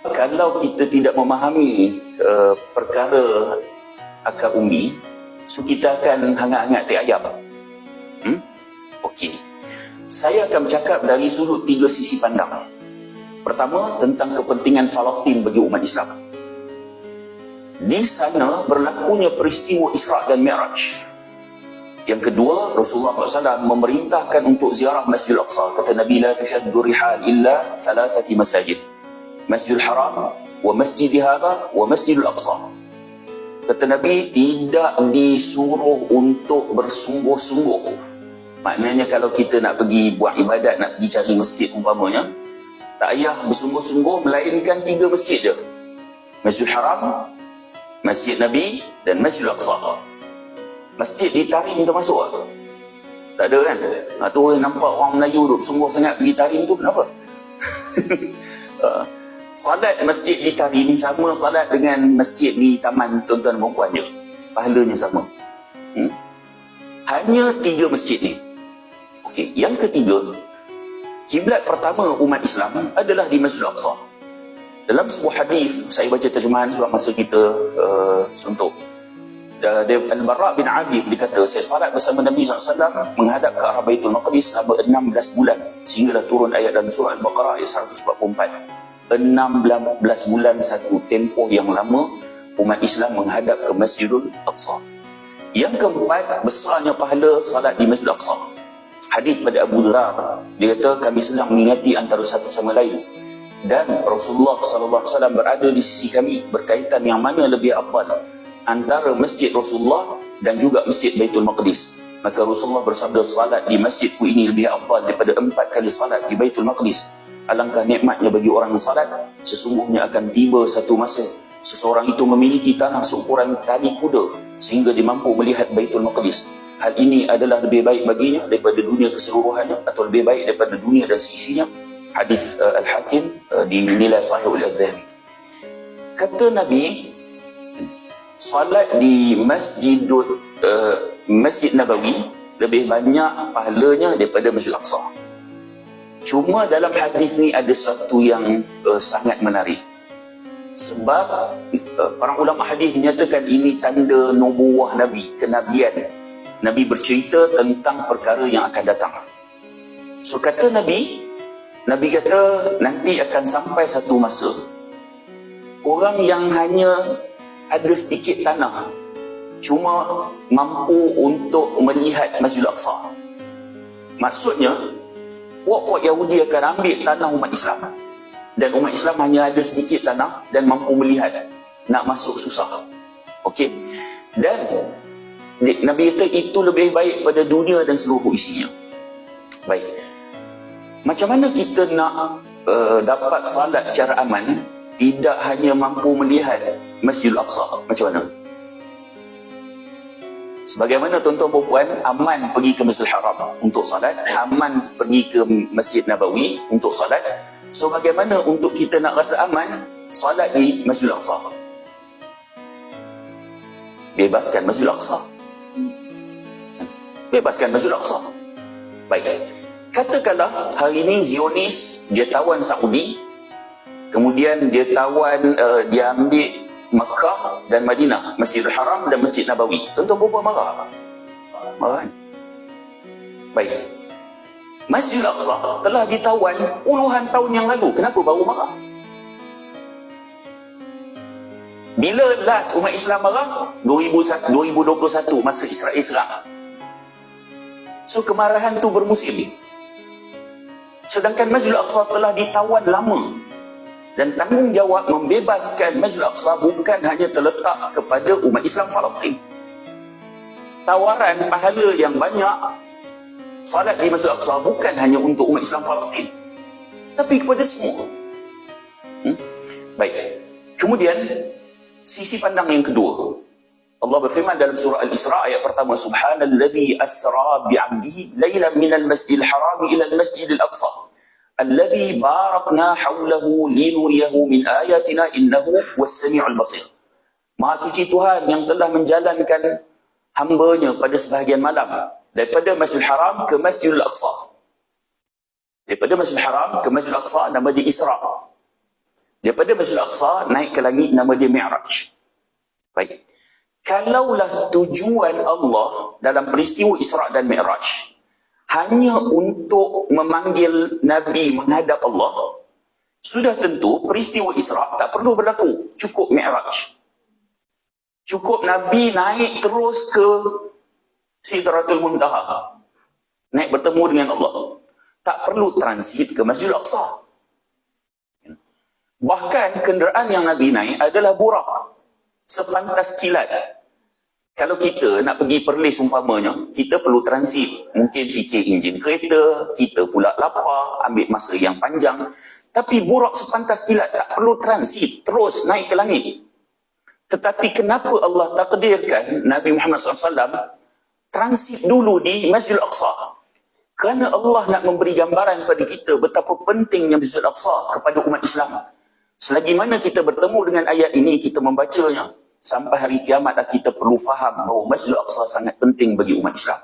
Kalau kita tidak memahami perkara akar umbi, so kita akan hangat-hangat teh ayam. Okey. Saya akan bercakap dari sudut 3 sisi pandang. Pertama, tentang kepentingan Palestin bagi umat Islam. Di sana berlakunya peristiwa Isra' dan Mi'raj. Yang kedua, Rasulullah SAW memerintahkan untuk ziarah Masjidil Aqsa. Kata Nabi, la tushaddu rihal illa thalathati masajid. Masjidil Haram, wa Masjid hadha, wa Masjidil Aqsa. Kata Nabi, tidak disuruh untuk bersungguh-sungguh. Maknanya kalau kita nak pergi buat ibadat, nak pergi cari masjid umpamanya, tak payah bersungguh-sungguh, melainkan 3 masjid je. Masjidil Haram, Masjid Nabi dan Masjidil Aqsa. Masjid di Tarim tu masuk tak? Tak ada kan? Tu nampak orang Melayu duk sungguh sangat pergi Tarim tu, kenapa? Salat masjid di Tarim sama salat dengan masjid di taman tuan-tuan dan puan je. Pahalanya sama. Hanya 3 masjid ni. Okey, yang ketiga, kiblat pertama umat Islam adalah di Masjidil Aqsa. Dalam sebuah hadis, saya baca terjemahan sebab masa kita suntuk. Al-Bara' bin Azib dikata, saya salat bersama Nabi SAW menghadap ke arah Baitul Maqdis selama 16 bulan sehinggalah turun ayat dalam surah Al-Baqarah ayat 144. 16 bulan, satu tempoh yang lama umat Islam menghadap ke Masjidul Aqsa. Yang keempat, besarnya pahala salat di Masjidil Aqsa. Hadis pada Abu Dhar, dia kata kami sedang mengingati antara satu sama lain dan Rasulullah SAW berada di sisi kami, berkaitan yang mana lebih afdal antara Masjid Rasulullah dan juga Masjid Baitul Maqdis. Maka Rasulullah bersabda, salat di masjidku ini lebih afdal daripada 4 kali salat di Baitul Maqdis. Alangkah nikmatnya bagi orang yang salat, sesungguhnya akan tiba satu masa seseorang itu memiliki tanah seukuran tali kuda sehingga dia mampu melihat Baitul Maqdis. Hal ini adalah lebih baik baginya daripada dunia keseluruhannya, atau lebih baik daripada dunia dan seisinya. Hadis Al-Hakim dinilai sahih oleh Al-Zahabi. Kata Nabi, salat di Masjid Nabawi lebih banyak pahalanya daripada Masjid Aqsa. Cuma dalam hadis ni ada satu yang sangat menarik. Sebab para ulama hadis menyatakan ini tanda nubuwah Nabi, kenabian. Nabi bercerita tentang perkara yang akan datang. So kata Nabi kata nanti akan sampai satu masa orang yang hanya ada sedikit tanah cuma mampu untuk melihat Masjidil Aqsa. Maksudnya puak-puak Yahudi akan ambil tanah umat Islam dan umat Islam hanya ada sedikit tanah dan mampu melihat, nak masuk susah. Okey. Dan Nabi kata itu lebih baik pada dunia dan seluruh isinya. Baik. Macam mana kita nak dapat salat secara aman, tidak hanya mampu melihat Masjidil Aqsa? Macam mana? Sebagaimana tuan-tuan dan puan aman pergi ke Masjidil Haram untuk salat, aman pergi ke Masjid Nabawi untuk salat. So bagaimana untuk kita nak rasa aman salat di Masjidil Aqsa? Bebaskan Masjidil Aqsa. Bebaskan Masjidil Aqsa. Baik. Katakanlah hari ini Zionis dia tawan Saudi, kemudian dia tawan, dia ambil Makkah dan Madinah, Masjidil Haram dan Masjid Nabawi. Tuan-tuan berapa marah? Marah kan? Baik. Masjidil Aqsa telah ditawan puluhan tahun yang lalu. Kenapa baru marah? Bila last umat Islam marah? 2021, masa Israel serang. So kemarahan tu bermusim. Sedangkan Masjidil Aqsa telah ditawan lama. Dan tanggungjawab membebaskan Masjidil Aqsa bukan hanya terletak kepada umat Islam Palestin. Tawaran pahala yang banyak salat di Masjidil Aqsa bukan hanya untuk umat Islam Palestin, tapi kepada semua. Baik. Kemudian sisi pandang yang kedua, Allah berfirman dalam surah Al-Isra ayat pertama, Subhanalladzi asra bi'abdihi lailan minal masjidil haram ila al-masjidil aqsa alladzi barakna hawlahu linuriyahu min ayatina innahu was-sami'ul basir. Maha suci Tuhan yang telah menjalankan hamba-Nya pada sebahagian malam daripada Masjidil Haram ke Masjidil Aqsa. Daripada Masjidil Haram ke Masjidil Aqsa nama dia Isra. Daripada Masjid Al-Aqsa naik ke langit, nama dia Mi'raj. Baik. Kalaulah tujuan Allah dalam peristiwa Isra' dan Mi'raj hanya untuk memanggil Nabi menghadap Allah, sudah tentu peristiwa Isra' tak perlu berlaku. Cukup Mi'raj. Cukup Nabi naik terus ke Sidratul Muntaha. Naik bertemu dengan Allah. Tak perlu transit ke Masjidil Aqsa. Bahkan kenderaan yang Nabi naik adalah burak. Sepantas kilat. Kalau kita nak pergi Perlis umpamanya, kita perlu transit. Mungkin fikir enjin kereta, kita pula lapar, ambil masa yang panjang. Tapi burak sepantas kilat, tak perlu transit, terus naik ke langit. Tetapi kenapa Allah takdirkan Nabi Muhammad SAW transit dulu di Masjidil Aqsa? Kerana Allah nak memberi gambaran pada kita betapa pentingnya Masjidil Aqsa kepada umat Islam. Selagi mana kita bertemu dengan ayat ini, kita membacanya, sampai hari kiamat kita perlu faham bahawa Masjidil Aqsa sangat penting bagi umat Islam.